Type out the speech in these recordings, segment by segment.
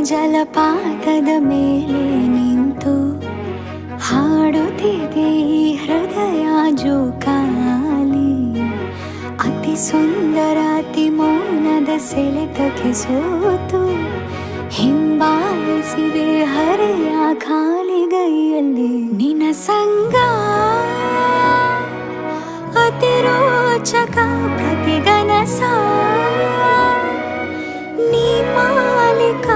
ಜಲಪಾತದ ಮೇಲೆ ನಿಂತು ಹಾಡುತ್ತಿದೆ ಈ ಹೃದಯ ಜೋಕಾಲಿ. ಅತಿ ಸುಂದರ ಅತಿ ಮೌನದ ಸೆಳೆತಕ್ಕೆ ಸೋತು ಹಿಂಬಾಲಿಸಿದೆ ಹರೆಯ ಖಾಲಿಗೈಯಲ್ಲಿ. ನಿನ್ನ ಸಂಗ ಅತಿ ರೋಚಕ ಪ್ರತಿಗನಸ, ನೀ ಮಾಲೀಕ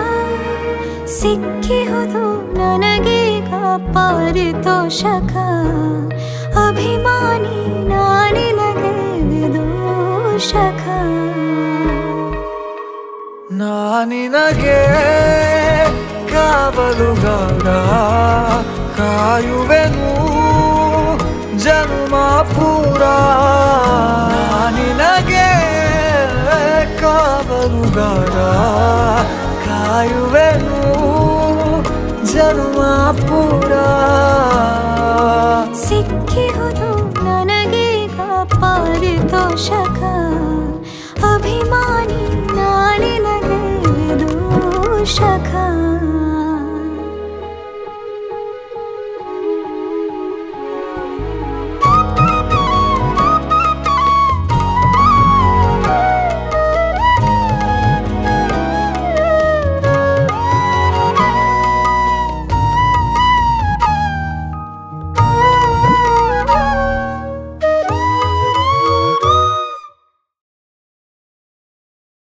ಸಿಕ್ಕಿಹುದು ನನಗೀಗ ಪಾರಿತೋಷಕ. ಅಭಿಮಾನಿ ನಾನಿನಗೆ ವಿದೂಷಕ. ನಾನಿನಗೆ ಕಾವಲುಗಾರ, ಕಾಯುವೆನು ಜನ್ಮ ಪೂರ. ನಾನಿನಗೆ ಕಾವಲುಗಾರ, ಕಾಯುವೆನು ಜನ್ಮ ಪೂರ. ಸಿಕ್ಕಿಹುದು ನನಗೀಗ ಪಾರಿತೋಷಕ.